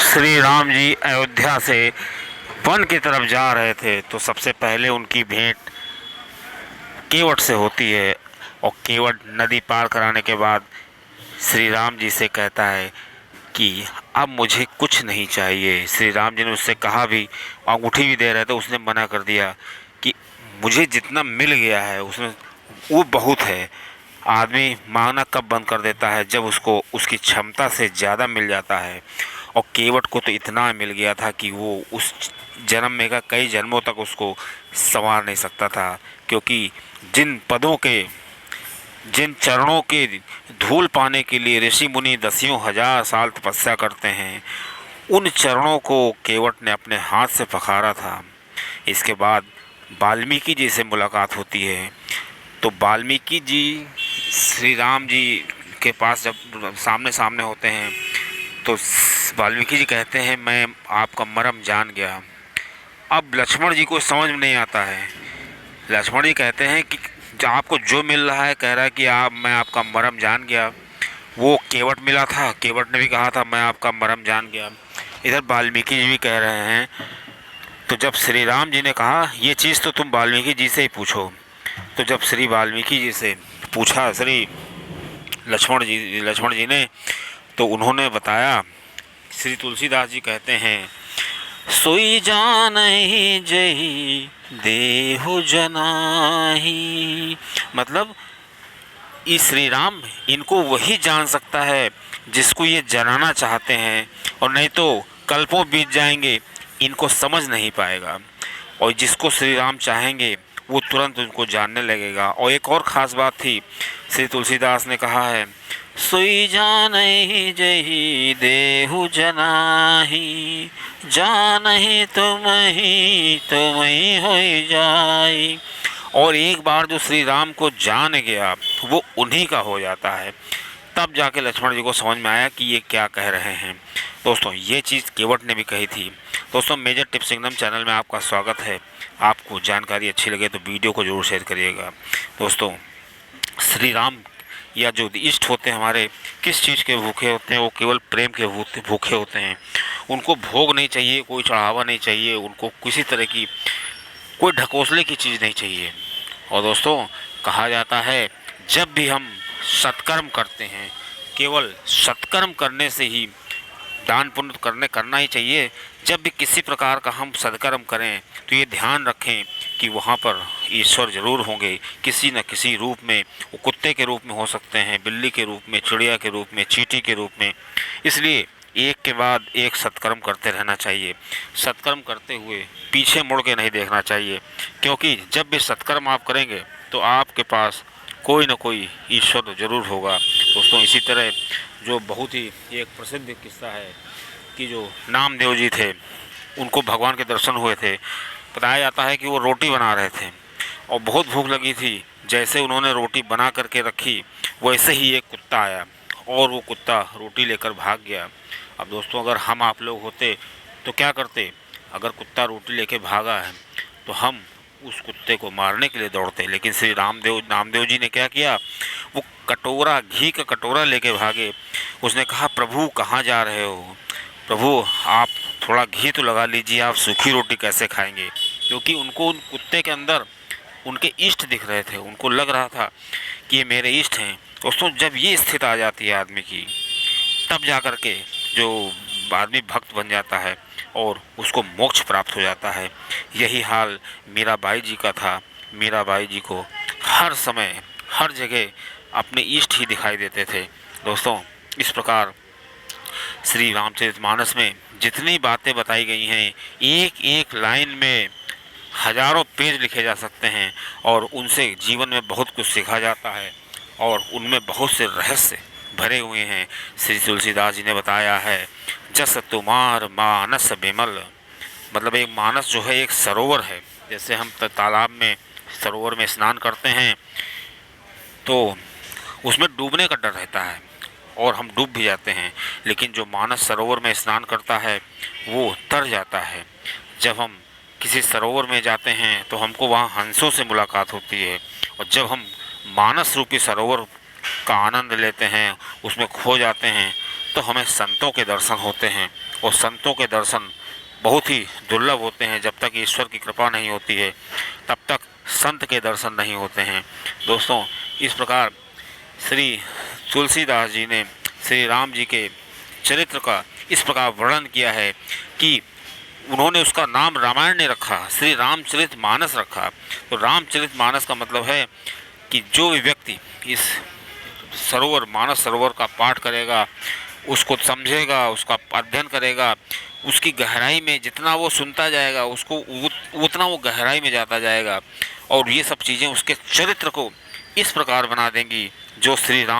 श्री राम जी अयोध्या से वन की तरफ जा रहे थे तो सबसे पहले उनकी भेंट केवट से होती है। और केवट नदी पार कराने के बाद श्री राम जी से कहता है कि अब मुझे कुछ नहीं चाहिए। श्री राम जी ने उससे कहा भी, अंगूठी भी दे रहे थे, उसने मना कर दिया कि मुझे जितना मिल गया है उसमें वो बहुत है। आदमी मांगना कब बंद कर देता है? जब उसको उसकी क्षमता से ज़्यादा मिल जाता है। और केवट को तो इतना मिल गया था कि वो उस जन्म में का कई जन्मों तक उसको संवार नहीं सकता था, क्योंकि जिन पदों के, जिन चरणों के धूल पाने के लिए ऋषि मुनि दसियों हजार साल तपस्या करते हैं, उन चरणों को केवट ने अपने हाथ से पखारा था। इसके बाद वाल्मीकि जी से मुलाकात होती है। तो वाल्मीकि जी श्री राम जी के पास जब सामने सामने होते हैं तो वाल्मीकि जी कहते हैं, मैं आपका मर्म जान गया। अब लक्ष्मण जी को समझ में नहीं आता है। लक्ष्मण जी कहते हैं कि आपको जो मिल रहा है, कह रहा है कि मैं आपका मर्म जान गया। वो केवट मिला था, केवट ने भी कहा था मैं आपका मर्म जान गया। इधर वाल्मीकि जी भी कह रहे हैं। तो जब श्री राम जी ने कहा ये चीज़ तो तुम वाल्मीकि जी से ही पूछो, तो जब श्री वाल्मीकि जी से पूछा श्री लक्ष्मण जी ने, तो उन्होंने बताया। श्री तुलसीदास जी कहते हैं, सोई जानहि जही देहु जनाही। मतलब ये श्री राम, इनको वही जान सकता है जिसको ये जनाना चाहते हैं, और नहीं तो कल्पों बीत जाएंगे, इनको समझ नहीं पाएगा। और जिसको श्री राम चाहेंगे वो तुरंत उनको जानने लगेगा। और एक और ख़ास बात थी, श्री तुलसीदास ने कहा है, सोई जानहि जही देहु जनाही, जानहि तुमहि होई जाई। और एक बार जो श्री राम को जान गया वो उन्हीं का हो जाता है। तब जाके लक्ष्मण जी को समझ में आया कि ये क्या कह रहे हैं। दोस्तों, ये चीज़ केवट ने भी कही थी। दोस्तों, मेजर टिप्स सिंगनम चैनल में आपका स्वागत है। आपको जानकारी अच्छी लगे तो वीडियो को ज़रूर शेयर करिएगा। दोस्तों, श्री राम या जो इष्ट होते हैं हमारे, किस चीज़ के भूखे होते हैं? वो केवल प्रेम के भूखे होते हैं। उनको भोग नहीं चाहिए, कोई चढ़ावा नहीं चाहिए, उनको किसी तरह की कोई ढकोसले की चीज़ नहीं चाहिए। और दोस्तों, कहा जाता है जब भी हम सत्कर्म करते हैं, केवल सत्कर्म करने से ही दान पुण्य करना ही चाहिए। जब भी किसी प्रकार का हम सत्कर्म करें तो ये ध्यान रखें कि वहाँ पर ईश्वर ज़रूर होंगे, किसी न किसी रूप में। वो कुत्ते के रूप में हो सकते हैं, बिल्ली के रूप में, चिड़िया के रूप में, चींटी के रूप में। इसलिए एक के बाद एक सत्कर्म करते रहना चाहिए। सत्कर्म करते हुए पीछे मुड़ के नहीं देखना चाहिए, क्योंकि जब भी सत्कर्म आप करेंगे तो आपके पास कोई न कोई ईश्वर ज़रूर होगा। दोस्तों, इसी तरह जो बहुत ही एक प्रसिद्ध किस्सा है कि जो नामदेव जी थे, उनको भगवान के दर्शन हुए थे। बताया जाता है कि वो रोटी बना रहे थे और बहुत भूख लगी थी। जैसे उन्होंने रोटी बना करके रखी, वैसे ही एक कुत्ता आया और वो कुत्ता रोटी लेकर भाग गया। अब दोस्तों, अगर हम आप लोग होते तो क्या करते? अगर कुत्ता रोटी लेके भागा है तो हम उस कुत्ते को मारने के लिए दौड़ते। लेकिन श्री नामदेव जी ने क्या किया? वो कटोरा, घी का कटोरा लेके भागे। उसने कहा, प्रभु कहाँ जा रहे हो? प्रभु, आप थोड़ा घी तो लगा लीजिए, आप सूखी रोटी कैसे खाएंगे? क्योंकि उनको उन कुत्ते के अंदर उनके इष्ट दिख रहे थे। उनको लग रहा था कि ये मेरे इष्ट हैं। दोस्तों, जब ये स्थिति आ जाती है आदमी की, तब जा कर के जो आदमी भक्त बन जाता है और उसको मोक्ष प्राप्त हो जाता है। यही हाल मीराबाई जी का था। मीराबाई जी को हर समय हर जगह अपने इष्ट ही दिखाई देते थे। दोस्तों, इस प्रकार श्री रामचरितमानस में जितनी बातें बताई गई हैं, एक एक लाइन में हजारों पेज लिखे जा सकते हैं और उनसे जीवन में बहुत कुछ सीखा जाता है और उनमें बहुत से रहस्य भरे हुए हैं। श्री तुलसीदास जी ने बताया है, जस तुम्हार मानस बिमल। मतलब एक मानस जो है एक सरोवर है। जैसे हम तालाब में, सरोवर में स्नान करते हैं तो उसमें डूबने का डर रहता है और हम डूब भी जाते हैं, लेकिन जो मानस सरोवर में स्नान करता है वो तर जाता है। जब हम किसी सरोवर में जाते हैं तो हमको वहाँ हंसों से मुलाकात होती है, और जब हम मानस रूपी सरोवर का आनंद लेते हैं, उसमें खो जाते हैं, तो हमें संतों के दर्शन होते हैं, और संतों के दर्शन बहुत ही दुर्लभ होते हैं। जब तक ईश्वर की कृपा नहीं होती है तब तक संत के दर्शन नहीं होते हैं। दोस्तों, इस प्रकार श्री तुलसीदास जी ने श्री राम जी के चरित्र का इस प्रकार वर्णन किया है कि उन्होंने उसका नाम रामायण ने रखा, श्री रामचरितमानस रखा। तो रामचरितमानस का मतलब है कि जो भी व्यक्ति इस मानस सरोवर का पाठ करेगा, उसको समझेगा, उसका अध्ययन करेगा, उसकी गहराई में जितना वो सुनता जाएगा उसको उतना वो गहराई में जाता जाएगा, और ये सब चीज़ें उसके चरित्र को इस प्रकार बना देंगी जो श्री राम